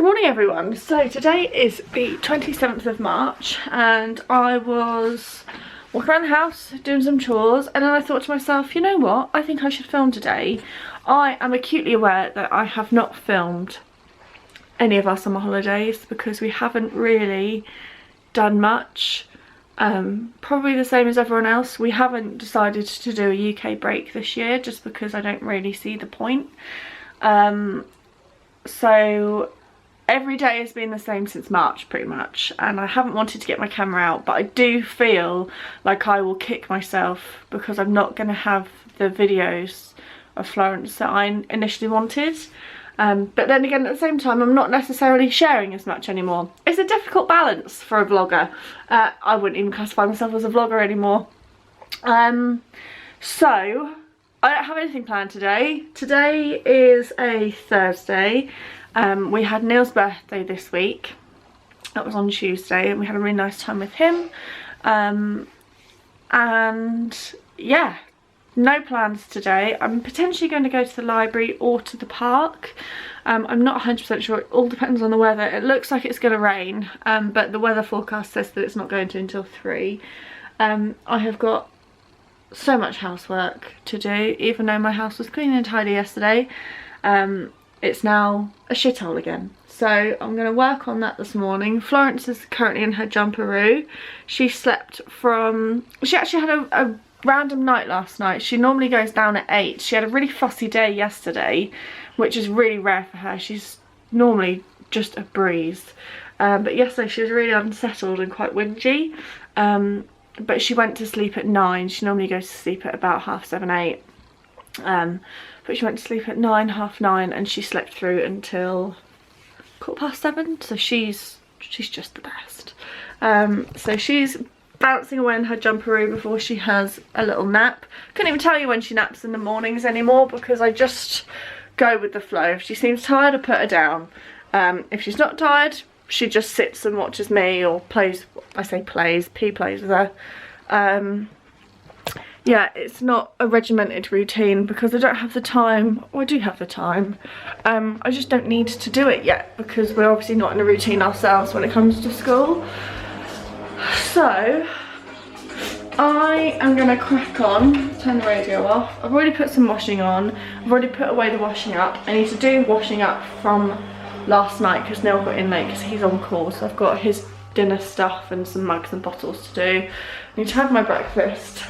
Good morning everyone. So today is the 27th of March and I was walking around the house doing some chores, and then I thought to myself, you know what, I think I should film today. I am acutely aware that I have not filmed any of our summer holidays because we haven't really done much. Probably the same as everyone else. We haven't decided to do a UK break this year just because I don't really see the point. So every day has been the same since March pretty much, and I haven't wanted to get my camera out, but I do feel like I will kick myself because I'm not going to have the videos of Florence that I initially wanted. But then again, at the same time, I'm not necessarily sharing as much anymore. It's a difficult balance for a vlogger. I wouldn't even classify myself as a vlogger anymore. So I don't have anything planned today. Today is a Thursday. We had Neil's birthday this week. That was on Tuesday and we had a really nice time with him. And yeah, no plans today. I'm potentially going to go to the library or to the park. I'm not 100% sure. It all depends on the weather. It looks like it's going to rain, but the weather forecast says that it's not going to until 3. I have got so much housework to do, even though my house was clean and tidy yesterday. It's now a shithole again. So I'm going to work on that this morning. Florence is currently in her jumperoo. She slept from... She actually had a random night last night. She normally goes down at 8. She had a really fussy day yesterday, which is really rare for her. She's normally just a breeze. But yesterday she was really unsettled and quite whingy. But she went to sleep at 9. She normally goes to sleep at about 7:30, 8. But she went to sleep at 9, 9:30, and she slept through until 7:15. So she's just the best. So she's bouncing away in her jumperoo before she has a little nap. Couldn't even tell you when she naps in the mornings anymore because I just go with the flow. If she seems tired, I put her down. If she's not tired, she just sits and watches me or plays. I say plays, P plays with her. Yeah, it's not a regimented routine because I don't have the time. Well, I do have the time. I just don't need to do it yet because we're obviously not in a routine ourselves when it comes to school. So I am going to crack on, turn the radio off. I've already put some washing on. I've already put away the washing up. I need to do washing up from last night because Neil got in late because he's on call. So I've got his dinner stuff and some mugs and bottles to do. I need to have my breakfast.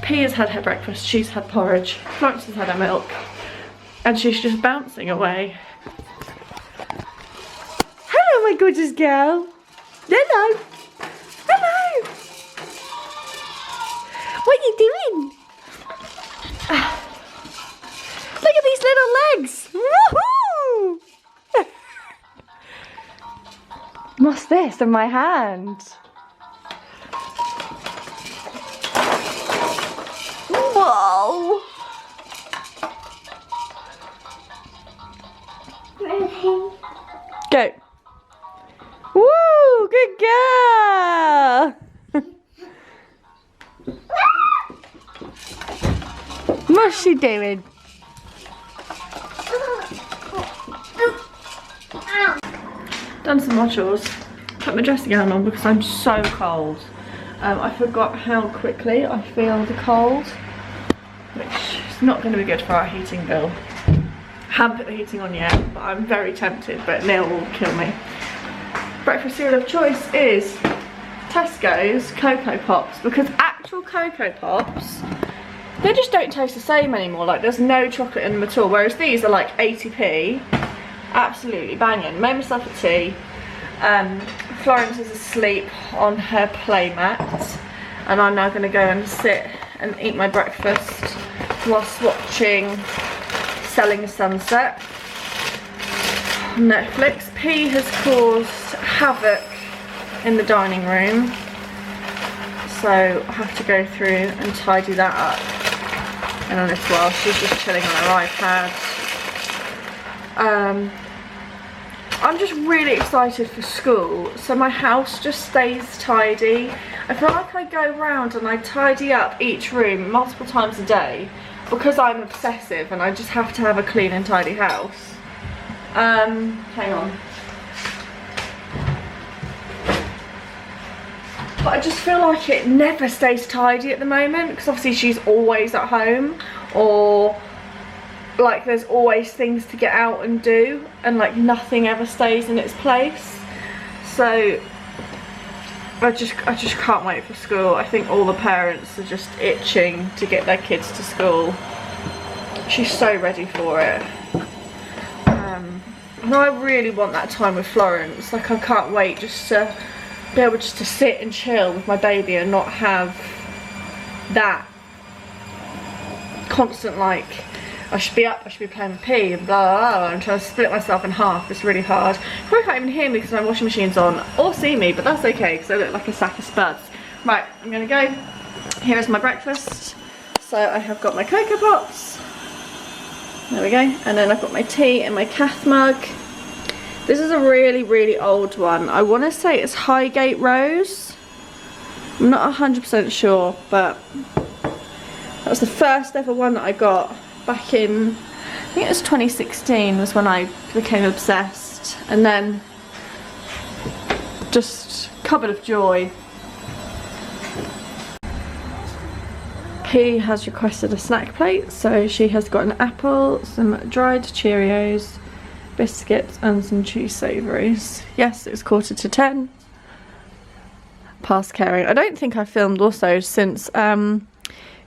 P has had her breakfast, she's had porridge, Florence has had her milk, and she's just bouncing away. Hello, my gorgeous girl. Hello. Hello. What are you doing? Look at these little legs. Woohoo! What's this in my hand? Whoa! Go. Woo! Good girl! What's she doing? Done some more chores. Put my dressing gown on because I'm so cold. I forgot how quickly I feel the cold, which is not going to be good for our heating bill. Haven't put the heating on yet, but I'm very tempted, but Neil will kill me. Breakfast cereal of choice is Tesco's Cocoa Pops, because actual Cocoa Pops, they just don't taste the same anymore. Like, there's no chocolate in them at all, whereas these are like 80p. Absolutely banging. Made myself a tea. Florence is asleep on her playmat, and I'm now going to go and sit and eat my breakfast whilst watching Selling Sunset on Netflix. P has caused havoc in the dining room, so I have to go through and tidy that up. And on this while she's just chilling on her iPad. I'm just really excited for school, so my house just stays tidy. I feel like I go around and I tidy up each room multiple times a day because I'm obsessive and I just have to have a clean and tidy house. Hang on. but I just feel like it never stays tidy at the moment, because obviously she's always at home, or like there's always things to get out and do, and like nothing ever stays in its place. So I just can't wait for school. I think all the parents are just itching to get their kids to school. She's so ready for it. And I really want that time with Florence. Like, I can't wait just to be able just to sit and chill with my baby and not have that constant, like, I should be up, I should be playing with P and blah, blah, blah. I'm trying to split myself in half. It's really hard. You probably can't even hear me because my washing machine's on, or see me, but that's okay because I look like a sack of spuds. Right, I'm gonna go. Here is my breakfast. So I have got my cocoa pots. There we go. And then I've got my tea in my Cath mug. This is a really, really old one. I want to say it's Highgate Rose. I'm not 100% sure, but that was the first ever one that I got back in, I think it was 2016 was when I became obsessed. And then just cupboard of joy. P has requested a snack plate, so she has got an apple, some dried Cheerios, biscuits and some cheese savouries. Yes, it's 10:15. Past caring. I don't think I filmed also since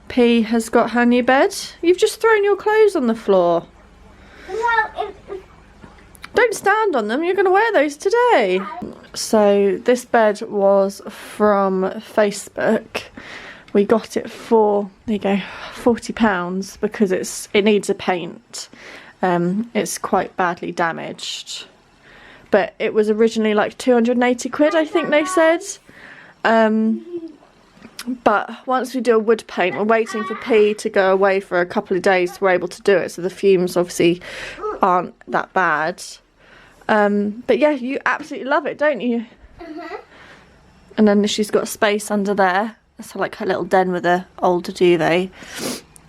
P has got her new bed. You've just thrown your clothes on the floor. Well, don't stand on them, you're going to wear those today. So this bed was from Facebook. We got it for, there you go, £40 because it needs a paint. It's quite badly damaged. But it was originally like 280 quid, I think they said. But once we do a wood paint, we're waiting for P to go away for a couple of days so we're able to do it, so the fumes obviously aren't that bad. But yeah, you absolutely love it, don't you? And then she's got space under there. That's like her little den with her older duvet.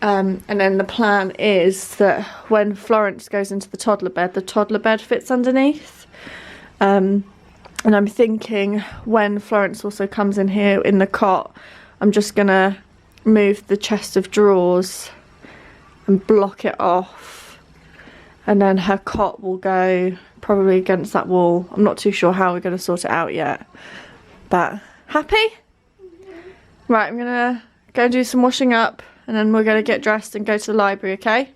And then the plan is that when Florence goes into the toddler bed fits underneath. And I'm thinking when Florence also comes in here in the cot, I'm just gonna move the chest of drawers and block it off. And then her cot will go probably against that wall. I'm not too sure how we're gonna sort it out yet. But happy? Right, I'm gonna go do some washing up and then we're gonna get dressed and go to the library, okay?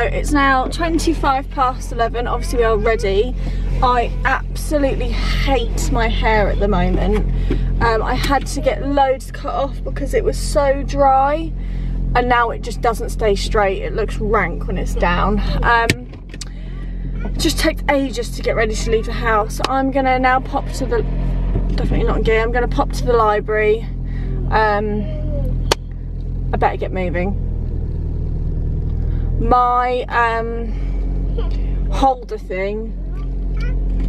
It's now 11:25. Obviously we are ready. I absolutely hate my hair at the moment. I had to get loads cut off because it was so dry, and now it just doesn't stay straight. It looks rank when it's down. It just takes ages to get ready to leave the house. So I'm gonna now pop to the, definitely not in gear, I'm gonna pop to the library. I better get moving. My holder thing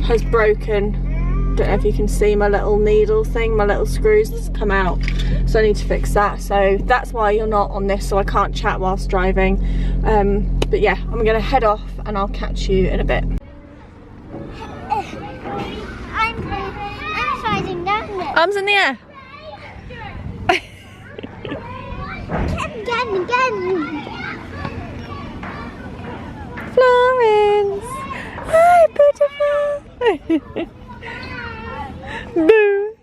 has broken. Don't know if you can see my little needle thing, my little screws has come out, so I need to fix that. So that's why you're not on this, so I can't chat whilst driving. But yeah, I'm gonna head off and I'll catch you in a bit. I'm sliding down it. Arms in the air. Again. Florence! Hi, beautiful! Boo!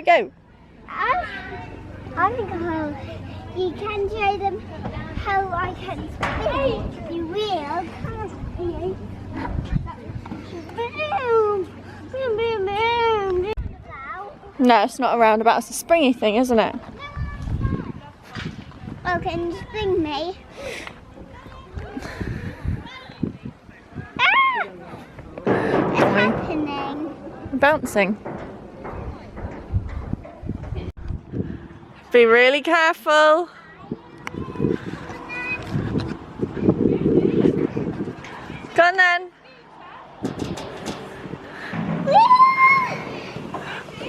Go! I think you can show them how I can spin. You will, can't you? Boom! Boom, boom, boom! No, it's not a roundabout, it's a springy thing, isn't it? Oh, can you spring me? Ah! What's happening? Bouncing. Be really careful. Go on then.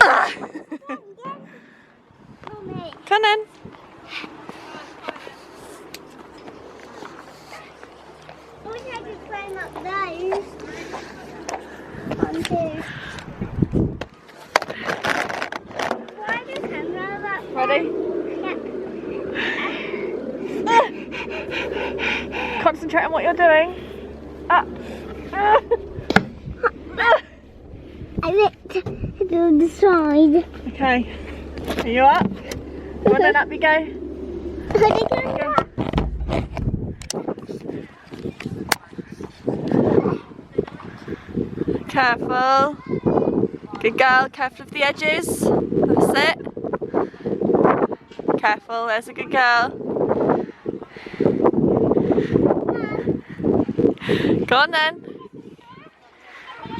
Ah. Come on then. I wish I could climb up those. 1, 2. Why the camera that Ready? Yeah. Concentrate on what you're doing. Up. I looked to the side. Okay. Are you up? Go on then, up you go. Careful. Good girl, careful of the edges. That's it. Careful, there's a good girl. Go on then.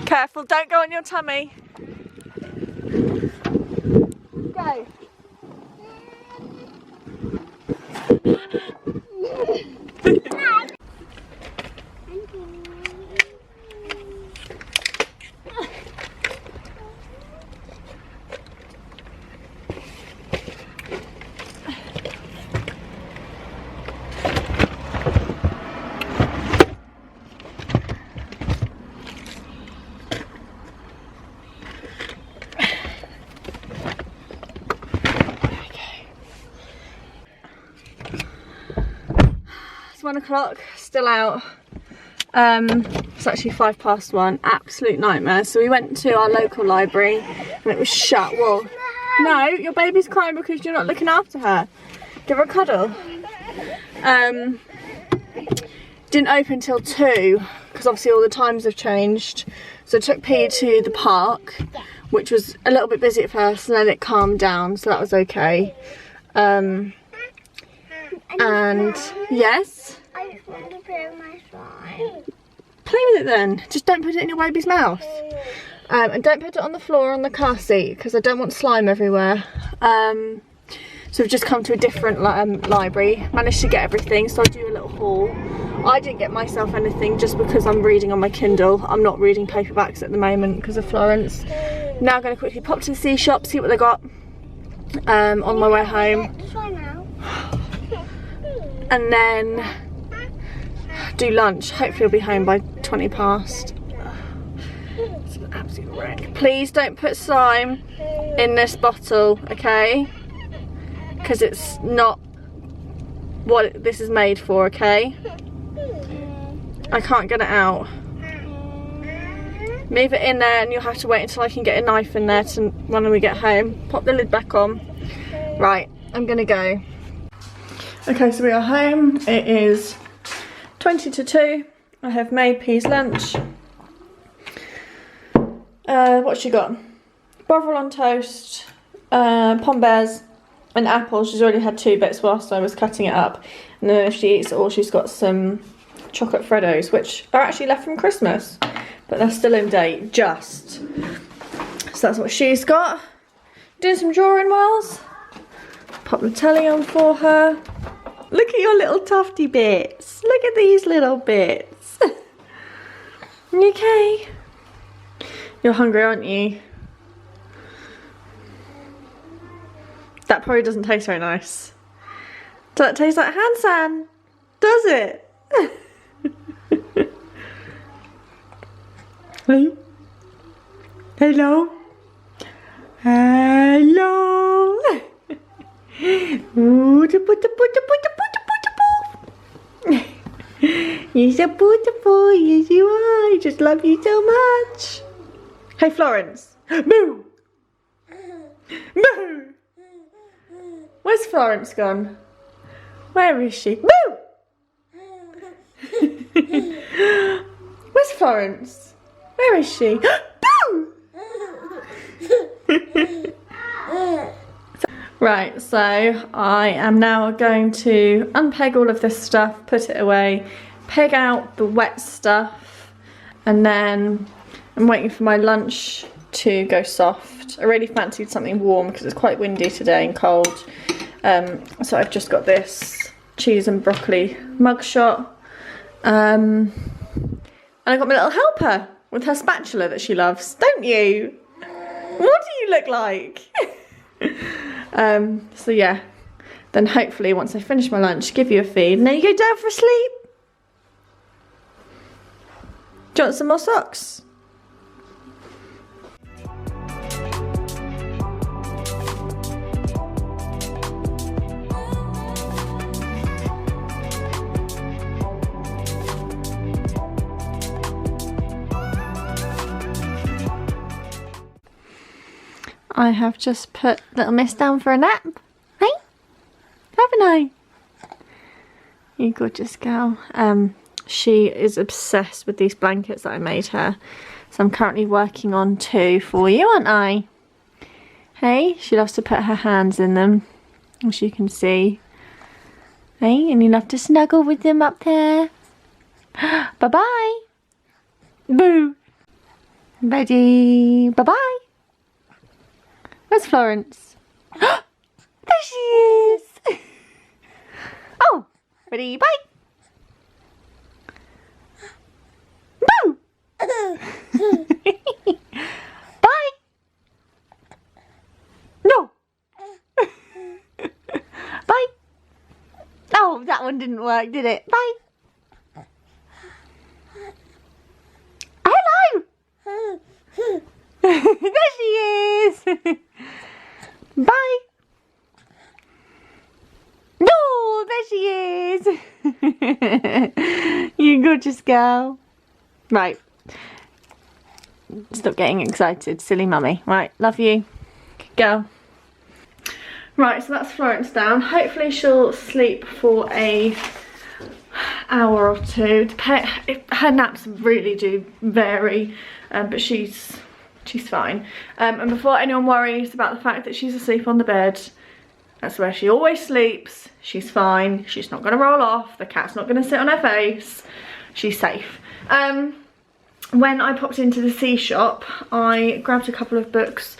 Careful, don't go on your tummy. Go. It's 1 o'clock, still out. It's actually 1:05. Absolute nightmare. So we went to our local library and it was shut. Well, no, your baby's crying because you're not looking after her. Give her a cuddle. Didn't open till 2 because obviously all the times have changed. So I took P to the park, which was a little bit busy at first and then it calmed down, so that was okay. And yes? I just want to play with my slime. Play with it then. Just don't put it in your baby's mouth. And don't put it on the floor or on the car seat because I don't want slime everywhere. So we've just come to a different library. Managed to get everything, so I'll do a little haul. I didn't get myself anything just because I'm reading on my Kindle. I'm not reading paperbacks at the moment because of Florence. Now I'm going to quickly pop to the C shop, see what they got on my way home. And then do lunch. Hopefully I'll be home by 20 past. It's an absolute wreck. Please don't put slime in this bottle, okay? Because it's not what this is made for, okay? I can't get it out. Leave it in there and you'll have to wait until I can get a knife in there to when we get home. Pop the lid back on. Right, I'm gonna go. Okay, so we are home. It is 20 to 2. I have made P's lunch. What's she got? Bovril on toast, pom bears, an apple. She's already had 2 bits whilst I was cutting it up. And then if she eats it all, she's got some chocolate Freddos, which are actually left from Christmas, but they're still in date, just. So that's what she's got. Doing some drawing whiles. Pop the telly on for her. Look at your little tufty bits. Look at these little bits. You okay? You're hungry, aren't you? That probably doesn't taste very nice. Does that taste like hand sand? Does it? Hello? Hello? Hello? You're so beautiful, yes you are. I just love you so much. Hey Florence, moo! Moo! Where's Florence gone? Where is she? Moo! Where's Florence? Where is she? Boo! Right, so I am now going to unpeg all of this stuff, put it away, peg out the wet stuff, and then I'm waiting for my lunch to go soft. I really fancied something warm because it's quite windy today and cold. So I've just got this cheese and broccoli mugshot. And I got my little helper with her spatula that she loves, don't you? What do you look like? So yeah, then hopefully once I finish my lunch, give you a feed, and then you go down for a sleep. Do you want some more socks? I have just put little miss down for a nap. Hey? Haven't I? You gorgeous girl. She is obsessed with these blankets that I made her. So I'm currently working on 2 for you, aren't I? Hey? She loves to put her hands in them, as you can see. Hey? And you love to snuggle with them up there. Bye-bye. Boo. Ready. Bye-bye. Where's Florence? There she is! Oh, ready, bye! Boo! Bye! No! Bye! Oh, that one didn't work, did it? Bye! Hello! There she is! Bye! No, there she is! You gorgeous girl. Right. Stop getting excited, silly mummy. Right, love you. Good girl. Right, so that's Florence down. Hopefully she'll sleep for a hour or 2. Her naps really do vary, but she's fine. And before anyone worries about the fact that she's asleep on the bed, that's where she always sleeps. She's fine. She's not going to roll off. The cat's not going to sit on her face. She's safe. When I popped into the C shop, I grabbed a couple of books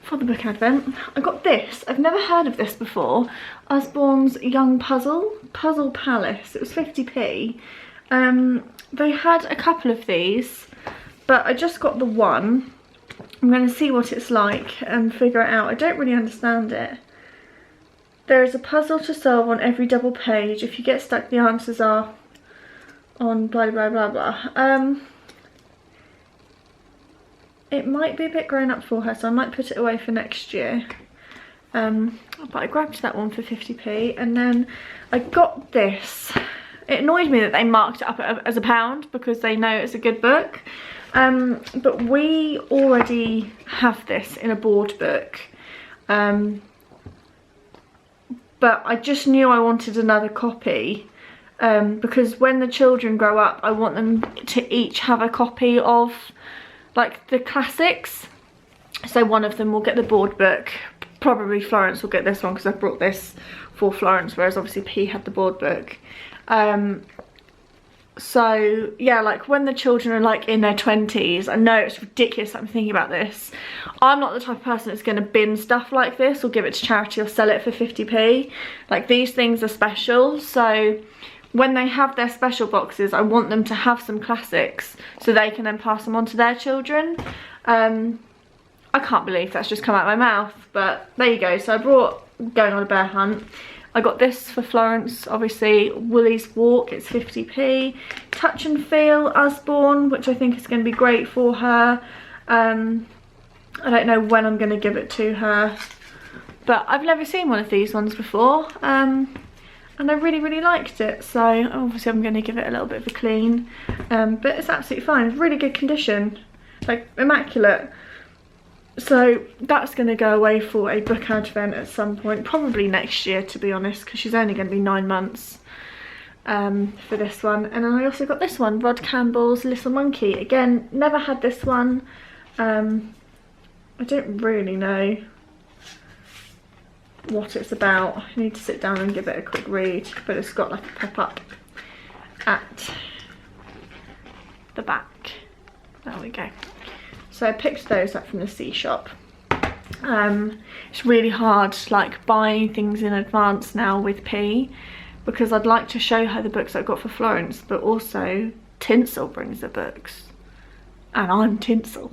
for the book advent. I got this. I've never heard of this before. Usborne's Young Puzzle Palace. It was 50p. They had a couple of these, but I just got the one. I'm going to see what it's like and figure it out. I don't really understand it. There is a puzzle to solve on every double page. If you get stuck, the answers are on blah blah blah blah. It might be a bit grown up for her, so I might put it away for next year. But I grabbed that one for 50p, and then I got this. It annoyed me that they marked it up as £1 because they know it's a good book. But we already have this in a board book. But I just knew I wanted another copy. Because when the children grow up, I want them to each have a copy of like the classics. So one of them will get the board book. Probably Florence will get this one because I brought this for Florence, whereas obviously P had the board book. So yeah, like when the children are like in their 20s, I know it's ridiculous that I'm thinking about this. I'm not the type of person that's going to bin stuff like this or give it to charity or sell it for 50p. Like these things are special, so when they have their special boxes, I want them to have some classics so they can then pass them on to their children. I can't believe that's just come out of my mouth, but there you go. So I brought Going on a Bear Hunt. I got this for Florence, obviously, Woolly's Walk, it's 50p. Touch and Feel, Usborne, which I think is going to be great for her. I don't know when I'm going to give it to her, but I've never seen one of these ones before. And I really, really liked it, so obviously I'm going to give it a little bit of a clean. But it's absolutely fine, it's really good condition, like immaculate. So that's going to go away for a book advent at some point, probably next year to be honest, because she's only going to be 9 months for this one. And then I also got this one, Rod Campbell's Little Monkey. Again, never had this one. I don't really know what it's about. I need to sit down and give it a quick read, but it's got like a pop-up at the back. There we go. So I picked those up from the C shop. It's really hard like buying things in advance now with P, because I'd like to show her the books I got for Florence, but also Tinsel brings the books and I'm Tinsel.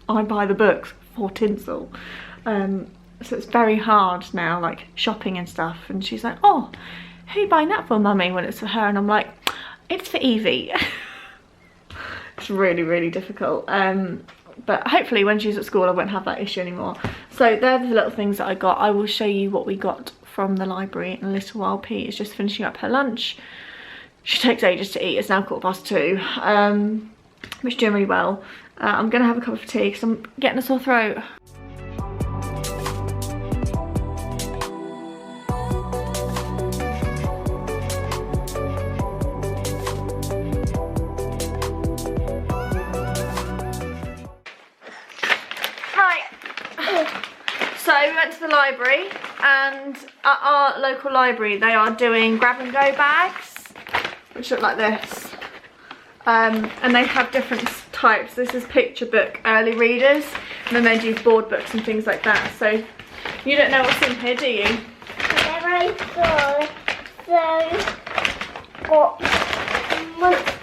I buy the books for Tinsel. So it's very hard now, like shopping and stuff, and she's like, oh, who are you buying that for, mummy, when it's for her? And I'm like, it's for Evie. It's really, really difficult. But hopefully when she's at school I won't have that issue anymore. So they're the little things that I got. I will show you what we got from the library in a little while. P is just finishing up her lunch. She takes ages to eat. It's now 2:15. But she's doing really well. I'm gonna have a cup of tea because I'm getting a sore throat. So we went to the library, and at our local library they are doing grab and go bags, which look like this. And they have different types. This is picture book early readers, and then they do board books and things like that. So you don't know what's in here, do you?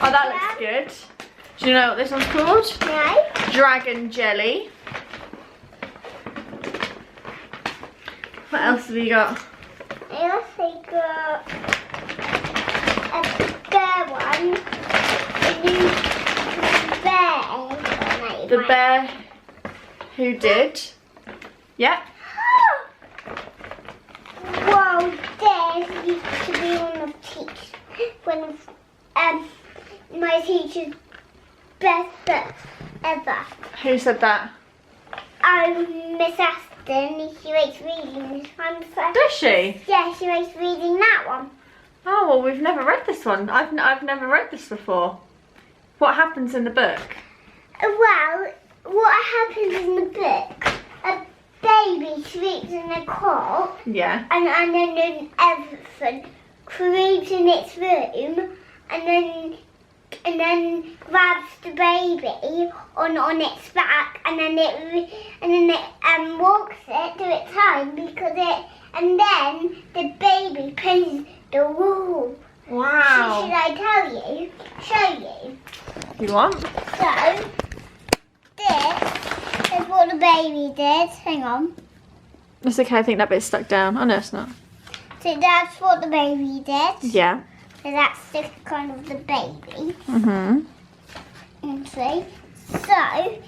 Oh, that looks good. Do you know what this one's called? No. Dragon jelly. What else have you got? I also got a bear one. The bear who did. Yep. Wow, this used to be one of my teacher's best books ever. Who said that? Miss Aston. She likes reading this one. So Does she? yeah, she likes reading that one. Oh, well, we've never read this one. I've never read this before. What happens in the book? Well, what happens in the book? A baby sleeps in a cot. Yeah. And then an elephant creeps in its room, and then grabs the baby on its back, and then it walks it to its home and then the baby plays the wall. Wow. Should I show you? You want? So this is what the baby did. Hang on. It's okay, I think that bit's stuck down. Oh no, it's not. So that's what the baby did. Yeah. So that's the kind of the baby. Mhm. And see? So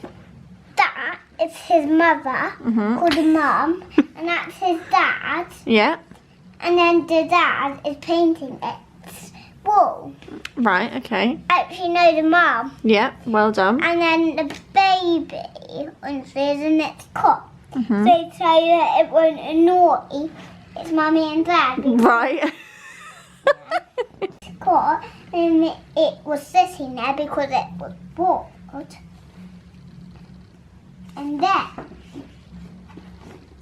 that is his mother, called the mum, and that's his dad. Yeah. And then the dad is painting its wall. Right, okay. Actually, no, the mum. Yeah, well done. And then the baby is in its cot. So it won't annoy its mummy and dad. Right. Caught, and it was sitting there because it was bored. And then,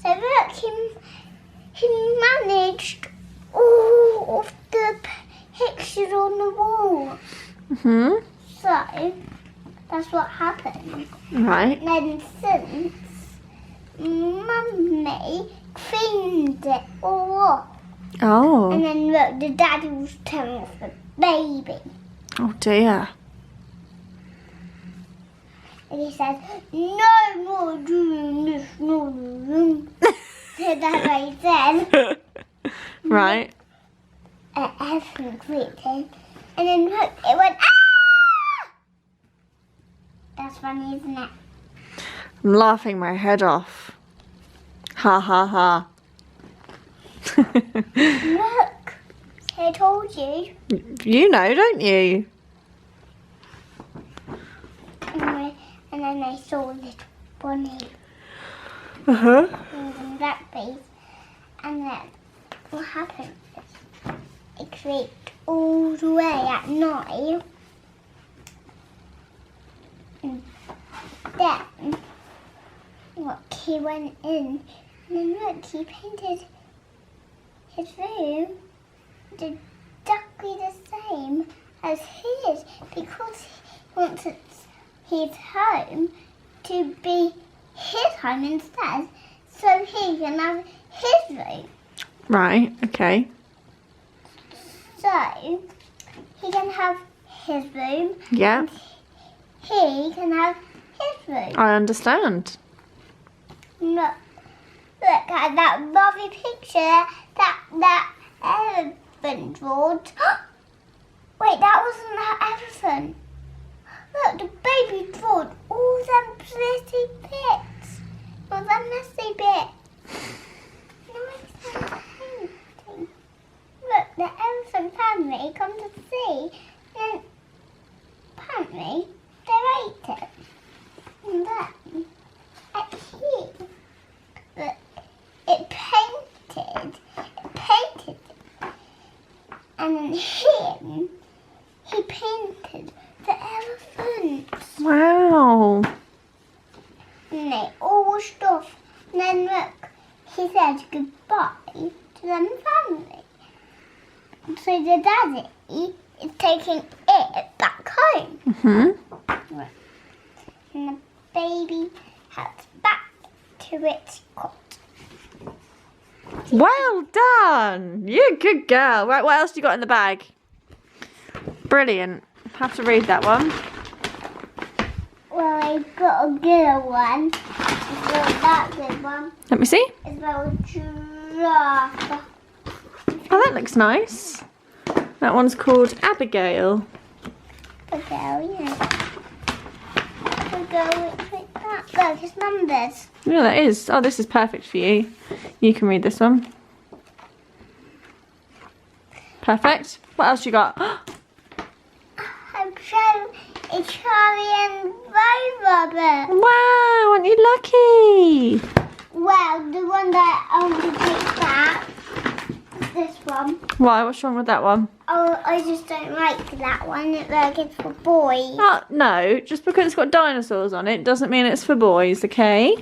so look, he managed all of the pictures on the wall. So that's what happened. Right. And then since Mummy cleaned it all off. Oh. And then look, the daddy was tearing off the baby. Oh dear. And he said, no more doing this, no more. So that's what he said. Right. Everything creeped in. And then look, it went, ah! That's funny, isn't it? I'm laughing my head off. Ha ha ha. Look, I told you. You know, don't you? And then I saw a little bunny Uh-huh. in that face. And then what happened is it creeped all the way at night. And then, look, he went in And then look, he painted his room exactly the same as his because he wants his home to be his home instead, so he can have his room. Right, okay. So he can have his room. Yeah. And he can have his room. I understand. Look at that lovely picture that elephant drawed. Wait, that wasn't that elephant. Look, the baby drawed all them pretty bits. All them messy bits. Nice painting. Look, the elephant family come to see, and apparently they ate it. And then at here, look, it painted it. And then here, he painted the elephants. Wow. And they all washed off. And then look, he said goodbye to them family. So the daddy is taking it back home. Mm-hmm. And the baby heads back to its cot. Well done. You're a good girl. Right, what else do you got in the bag? Brilliant. Have to read that one. Well, I got a good one. It's not that good one. Let me see. It's about a giraffe. Oh, that looks nice. That one's called Abigail. Abigail, yeah. Abigail, like that. Look, it's numbers. Yeah, that is. Oh, this is perfect for you. You can read this one. Perfect. What else you got? I'm showing a Charlie and Robert. Wow, aren't you lucky? Well, the one that I want to take back is this one. Why? What's wrong with that one? Oh, I just don't like that one. Like it's for boys. Oh, no, just because it's got dinosaurs on it doesn't mean it's for boys, okay?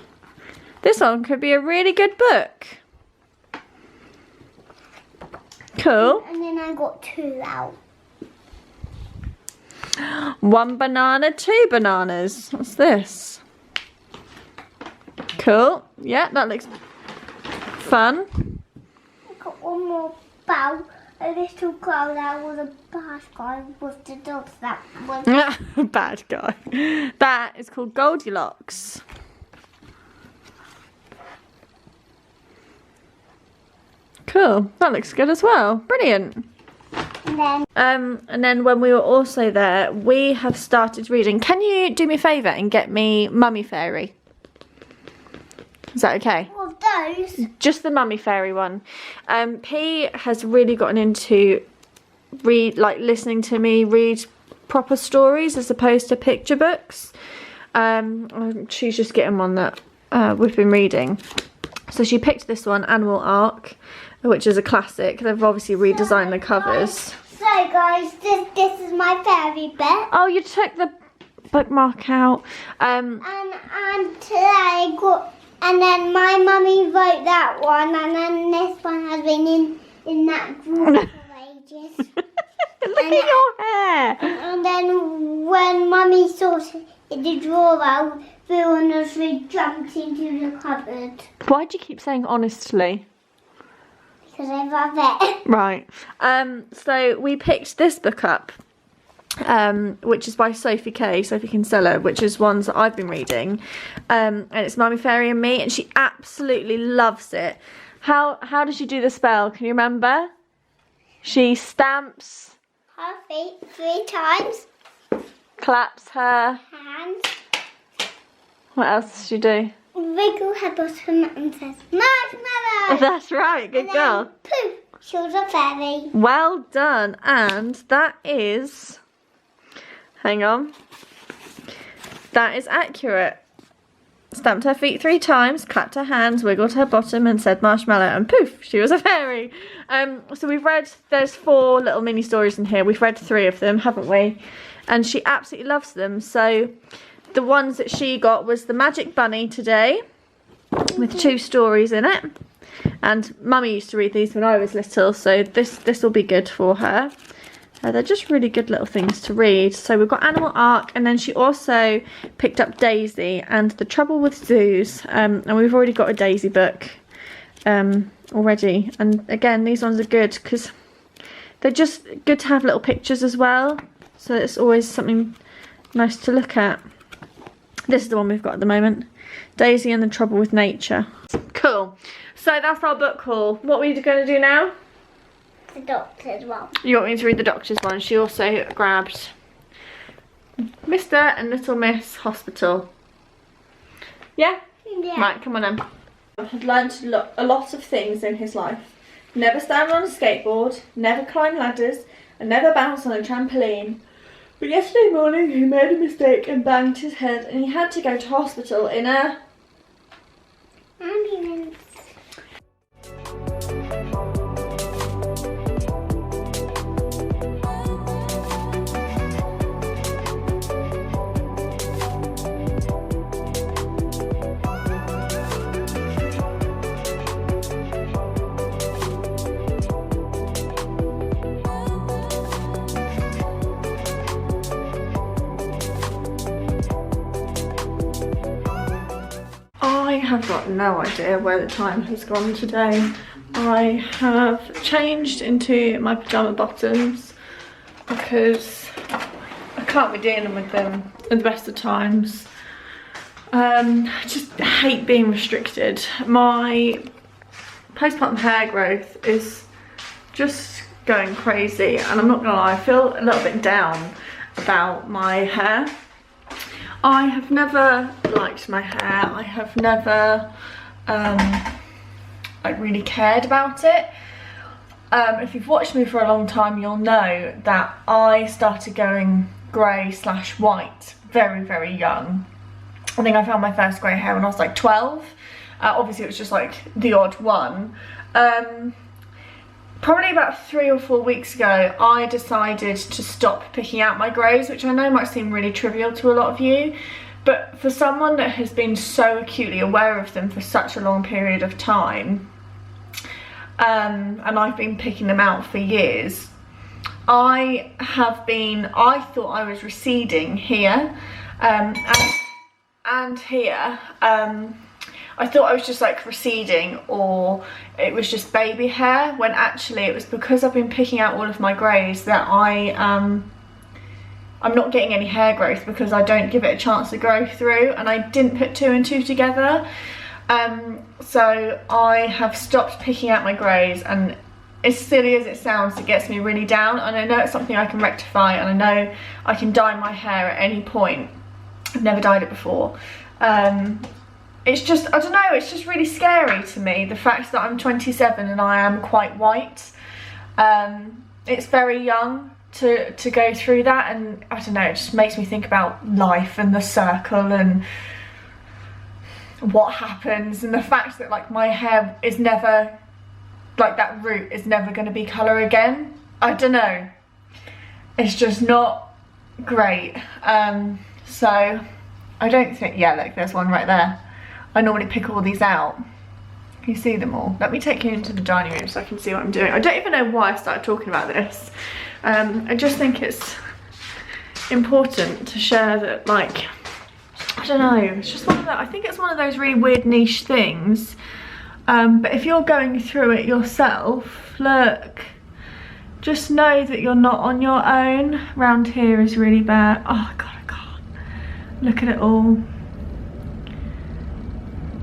This one could be a really good book. Cool. And then I got two out. One banana, two bananas. What's this? Cool. Yeah, that looks fun. I got one more bow. A little girl that was a bad guy with the dogs. That was. Bad guy. That is called Goldilocks. Cool. That looks good as well. Brilliant. And then when we were also there, we have started reading. Can you do me a favour and get me Mummy Fairy? Is that okay? What of those? Just the Mummy Fairy one. P has really gotten into listening to me read proper stories as opposed to picture books. She's just getting one that we've been reading. So she picked this one, Animal Ark, which is a classic. They've obviously redesigned the covers. So guys, this is my fairy book. Oh, you took the bookmark out. And today I got, and then my mummy wrote that one, and then this one has been in that drawer for ages. Look at your hair. And then when mummy saw the drawer out, we honestly jumped into the cupboard. Why do you keep saying honestly? Because I love it. Right. So we picked this book up, which is by Sophie Kinsella, which is ones that I've been reading. And it's Mummy Fairy and Me, and she absolutely loves it. How does she do the spell? Can you remember? She stamps, Her feet 3 times. claps her. Hands. What else does she do? Wiggle her bottom and says, marshmallow. That's right, good And girl. then, poof, she was a fairy. Well done. And that is, hang on, that is accurate. Stamped her feet 3 times, clapped her hands, wiggled her bottom and said marshmallow, and poof, she was a fairy. So we've read, there's 4 little mini stories in here. We've read 3 of them, haven't we? And she absolutely loves them. So the ones that she got was the Magic Bunny today, with 2 stories in it. And Mummy used to read these when I was little, so this will be good for her. They're just really good little things to read. So we've got Animal Ark, and then she also picked up Daisy and The Trouble with Zoos. And we've already got a Daisy book already. And again, these ones are good because they're just good to have little pictures as well. So it's always something nice to look at. This is the one we've got at the moment. Daisy and The Trouble with Nature. Cool. So that's our book haul. What are we going to do now? The doctor's one. You want me to read the doctor's one? She also grabbed Mr. and Little Miss Hospital. Yeah? Yeah. Right, come on then. Had learned a lot of things in his life. Never stand on a skateboard, never climb ladders, and never bounce on a trampoline. But yesterday morning he made a mistake and banged his head, and he had to go to hospital in a ambulance. I have got no idea where the time has gone today. I have changed into my pyjama bottoms because I can't be dealing with them at the best of times. I just hate being restricted. My postpartum hair growth is just going crazy, and I'm not gonna lie, I feel a little bit down about my hair. I have never liked my hair. I have never like really cared about it. If you've watched me for a long time, you'll know that I started going grey/white very, very young. I think I found my first grey hair when I was like 12. Obviously it was just like the odd one. Probably about 3 or 4 weeks ago, I decided to stop picking out my greys, which I know might seem really trivial to a lot of you, but for someone that has been so acutely aware of them for such a long period of time, and I've been picking them out for years, I thought I was receding here, and here. I thought I was just like receding, or it was just baby hair, when actually it was because I've been picking out all of my greys that I'm not getting any hair growth because I don't give it a chance to grow through, and I didn't put 2 and 2 together. So I have stopped picking out my greys, and as silly as it sounds, it gets me really down, and I know it's something I can rectify, and I know I can dye my hair at any point. I've never dyed it before. It's just, I don't know, it's just really scary to me, the fact that I'm 27 and I am quite white. It's very young to go through that, and I don't know, it just makes me think about life and the circle and what happens, and the fact that like my hair is never, like that root is never going to be colour again. I don't know, it's just not great. So I don't think, yeah, look, there's one right there. I normally pick all these out. Can you see them all? Let me take you into the dining room so I can see what I'm doing. I don't even know why I started talking about this. I just think it's important to share that, like, I don't know, it's just one of that. I think it's one of those really weird niche things. But if you're going through it yourself, look, just know that you're not on your own. Round here is really bad. Oh God, I can't. Look at it all.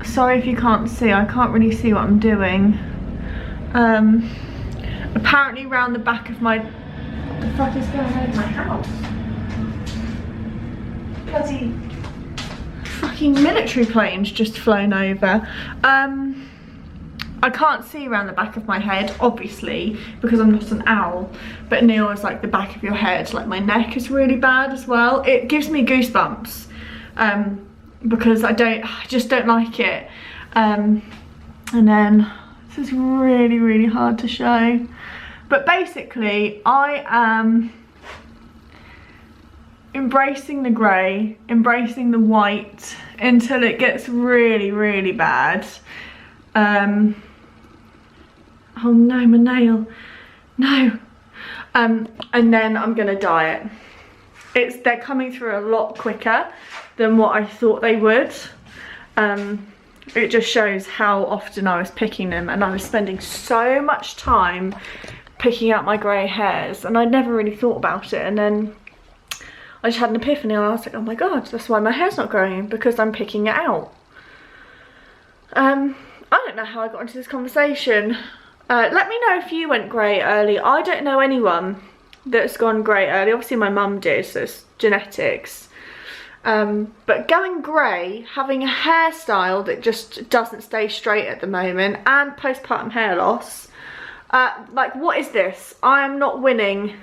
Sorry if you can't see, I can't really see what I'm doing. Apparently round the back of my... What the fuck is going on in my house? Bloody fucking military planes just flown over. I can't see around the back of my head, obviously, because I'm not an owl, but Neil is like the back of your head, like my neck is really bad as well. It gives me goosebumps. Because I just don't like it. And then this is really, really hard to show, but basically I am embracing the grey, embracing the white until it gets really, really bad. Oh no, my nail. No. And then I'm gonna dye it. They're coming through a lot quicker than what I thought they would. It just shows how often I was picking them, and I was spending so much time picking out my grey hairs, and I'd never really thought about it, and then I just had an epiphany and I was like, oh my god, that's why my hair's not growing, because I'm picking it out. I don't know how I got into this conversation. Let me know if you went grey early. I don't know anyone that's gone grey early. Obviously my mum did, so it's genetics. But going grey, having a hairstyle that just doesn't stay straight at the moment, and postpartum hair loss, like, what is this? I am not winning.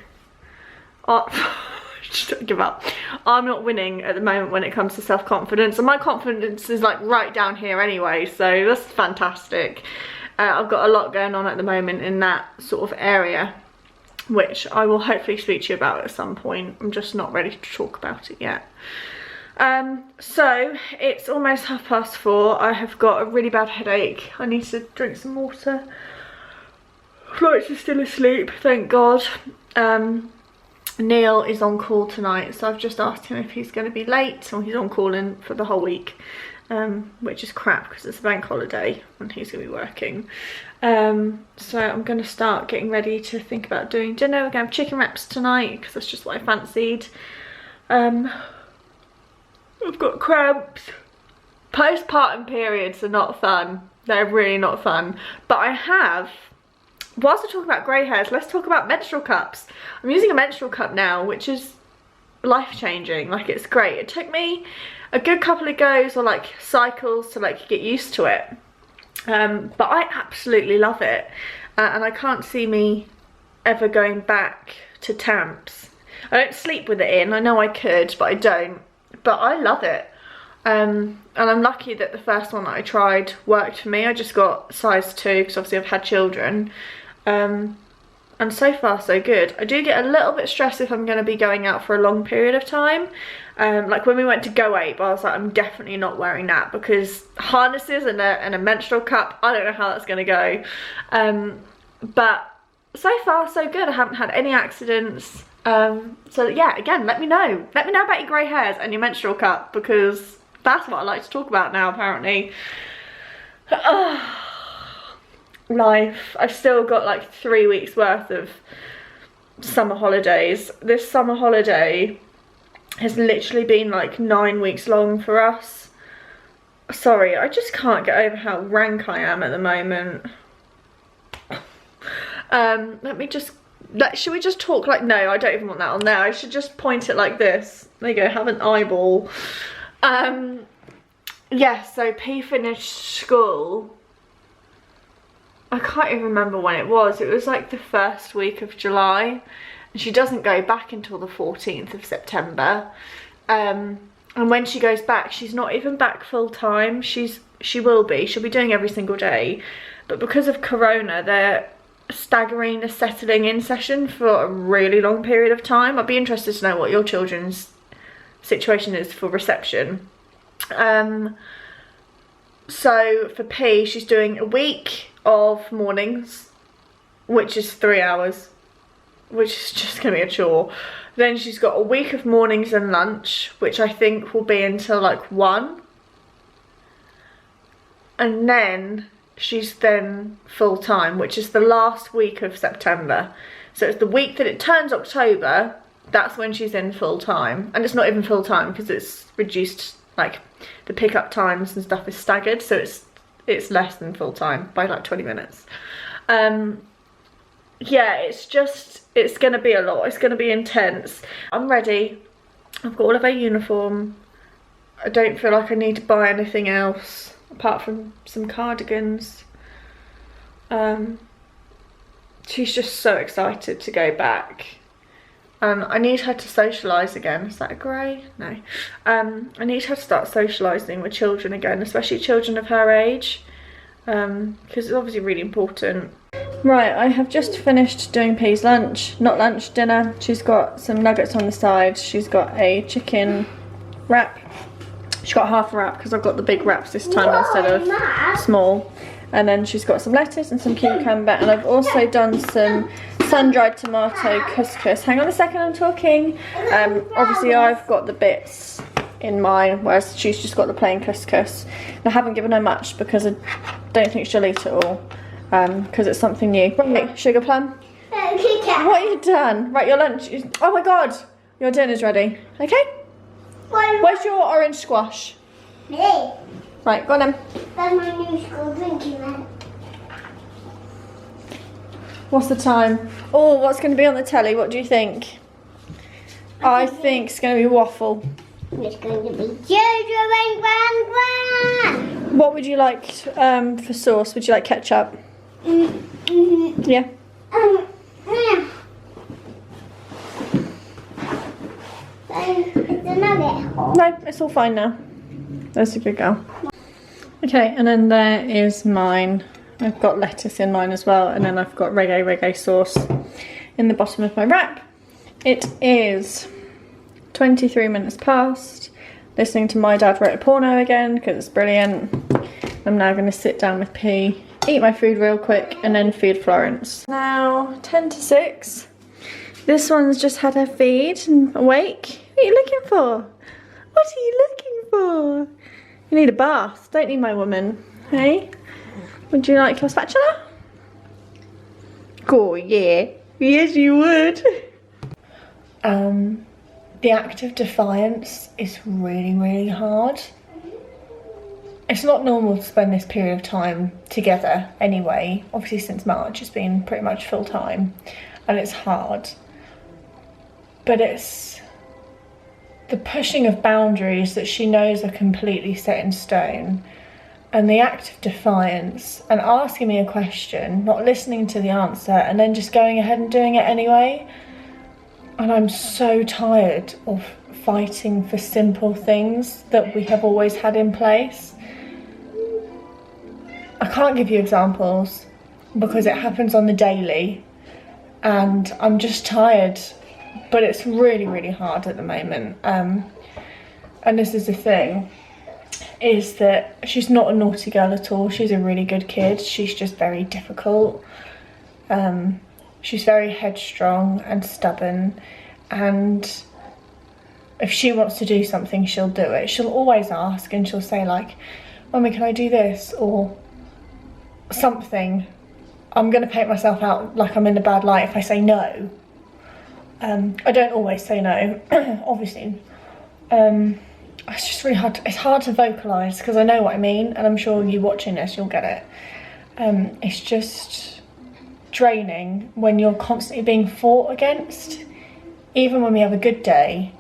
Just don't give up. I'm not winning at the moment when it comes to self-confidence, and my confidence is like right down here anyway, so that's fantastic. I've got a lot going on at the moment in that sort of area, which I will hopefully speak to you about at some point. I'm just not ready to talk about it yet. So it's almost 4:30. I have got a really bad headache. I need to drink some water. Florence is still asleep, thank God. Neil is on call tonight, so I've just asked him if he's going to be late, or he's on call in for the whole week, which is crap because it's a bank holiday and he's going to be working. So I'm going to start getting ready to think about doing dinner. We're going to have chicken wraps tonight because that's just what I fancied. I've got cramps. Postpartum periods are not fun. They're really not fun. But I have, whilst I talk about grey hairs, let's talk about menstrual cups. I'm using a menstrual cup now, which is life-changing. Like, it's great. It took me a good couple of goes, or like cycles, to like get used to it. But I absolutely love it. And I can't see me ever going back to Tamps. I don't sleep with it in. I know I could, but I don't. But I love it. And I'm lucky that the first one that I tried worked for me. I just got size 2 because obviously I've had children. And so far so good. I do get a little bit stressed if I'm going to be going out for a long period of time. Like when we went to Go Ape, I was like, I'm definitely not wearing that, because harnesses and a menstrual cup, I don't know how that's going to go. But so far so good. I haven't had any accidents. So yeah, again, let me know about your grey hairs and your menstrual cup, because that's what I like to talk about now, apparently. Life. I've still got like 3 weeks worth of summer holidays. This summer holiday has literally been like 9 weeks long for us. Sorry, I just can't get over how rank I am at the moment. Let me just, should we just talk like, no, I don't even want that on there. I should just point it like this. There you go, have an eyeball. Yeah, so P finished school. I can't even remember when it was. It was like the first week of July. And she doesn't go back until the 14th of September. And when she goes back, she's not even back full time. She will be. She'll be doing every single day. But because of Corona, they're staggering the settling in session for a really long period of time. I'd be interested to know what your children's situation is for reception. So for P, she's doing a week of mornings, which is 3 hours, which is just gonna be a chore. Then she's got a week of mornings and lunch, which I think will be until like 1, and then she's then full time, which is the last week of September. So it's the week that it turns October, that's when she's in full time. And it's not even full time because it's reduced, like the pickup times and stuff is staggered, so it's less than full time by like 20 minutes. Yeah, it's gonna be a lot. It's gonna be intense. I'm ready. I've got all of her uniform. I don't feel like I need to buy anything else apart from some cardigans. She's just so excited to go back. I need her to socialise again. Is that a grey? No. I need her to start socialising with children again, especially children of her age, because it's obviously really important. Right, I have just finished doing P's lunch. Not lunch, dinner. She's got some nuggets on the side. She's got a chicken wrap. She's got half a wrap because I've got the big wraps this time instead of small. And then she's got some lettuce and some cucumber. And I've also done some sun-dried tomato couscous. Hang on a second, I'm talking. Obviously I've got the bits in mine, whereas she's just got the plain couscous. And I haven't given her much because I don't think she'll eat it all. Because it's something new. Right, sugar plum. What have you done? Right, your lunch is... Oh my god! Your dinner's ready. Okay? Where's your orange squash? Me. Right, go on then. That's my new school drinking then. What's the time? Oh, what's going to be on the telly? What do you think? I think it's going to be waffle. It's going to be Jojo and Gran. What would you like for sauce? Would you like ketchup? Mm-hmm. Yeah. Yeah. Is the nugget hot? No, it's all fine now. That's a good girl. Okay, and then there is mine. I've got lettuce in mine as well, and then I've got reggae sauce in the bottom of my wrap. It is 23 minutes past. Listening to My Dad Wrote a Porno again because it's brilliant. I'm now going to sit down with P, eat my food real quick, and then feed Florence. Now 10 to 6. This one's just had her feed and awake. What are you looking for? What are you looking for? You need a bath, don't you, my woman? Hey? Would you like your spatula? Oh yeah. Yes you would. The act of defiance is really, really hard. It's not normal to spend this period of time together anyway. Obviously since March it's been pretty much full time and it's hard. But it's the pushing of boundaries that she knows are completely set in stone, and the act of defiance and asking me a question, not listening to the answer, and then just going ahead and doing it anyway. And I'm so tired of fighting for simple things that we have always had in place. I can't give you examples because it happens on the daily and I'm just tired, but it's really, really hard at the moment. And this is the thing, is that she's not a naughty girl at all. She's a really good kid. She's just very difficult. She's very headstrong and stubborn, and if she wants to do something, she'll do it. She'll always ask and she'll say like, Mummy, can I do this? Or something. I'm going to paint myself out like I'm in a bad light if I say no. I don't always say no, obviously. It's just really hard. It's hard to vocalise because I know what I mean, and I'm sure you watching this, you'll get it. It's just draining when you're constantly being fought against. Even when we have a good day,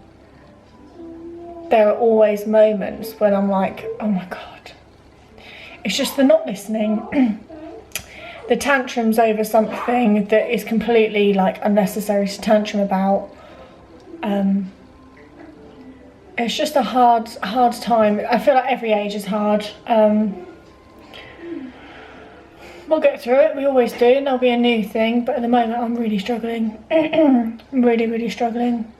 there are always moments when I'm like, oh my god. It's just the not listening, the tantrums over something that is completely like unnecessary to tantrum about. It's just a hard time. I feel like every age is hard. We'll get through it, we always do, and there'll be a new thing, but at the moment I'm really struggling. I'm really, really struggling.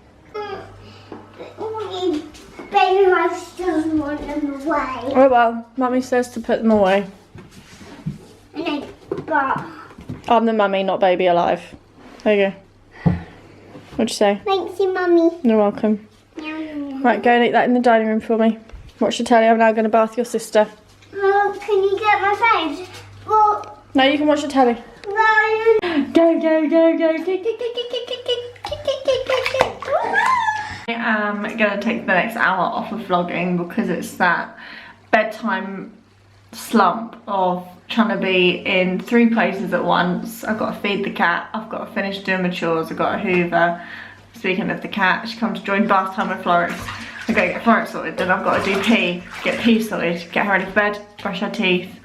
Baby rice doesn't want them away. Oh well, Mummy says to put them away. I know, but... I'm the mummy, not baby alive. There you go. What'd you say? Thanks you, Mummy. You're welcome. Right, go and eat that in the dining room for me. Watch the telly, I'm now going to bath your sister. Oh, can you get my phone? Well... No, you can watch the telly. Ryan. Go, go, go, go. I am going to take the next hour off of vlogging because it's that bedtime slump of trying to be in 3 places at once. I've got to feed the cat, I've got to finish doing my chores, I've got to hoover. Speaking of the cat, she comes to join bath time with Florence. I've got to get Florence sorted, then I've got to do P, get P sorted, get her ready for bed, brush her teeth,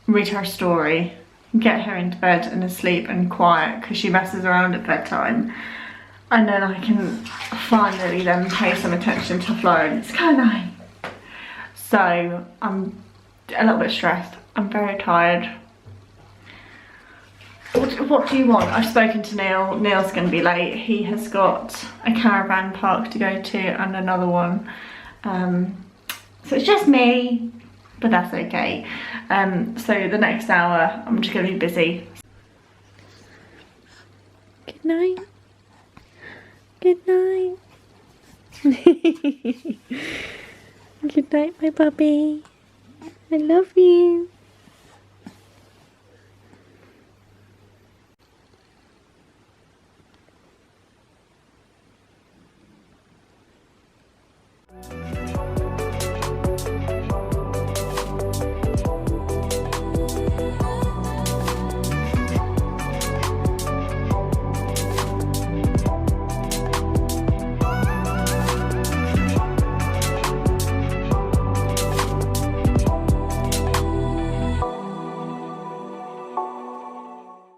read her a story, get her into bed and asleep and quiet because she messes around at bedtime. And then I can finally then pay some attention to Florence, can't I? So I'm a little bit stressed. I'm very tired. What do you want? I've spoken to Neil. Neil's going to be late. He has got a caravan park to go to and another one. So it's just me, but that's okay. So the next hour, I'm just going to be busy. Good night. Good night. Good night, my puppy. I love you.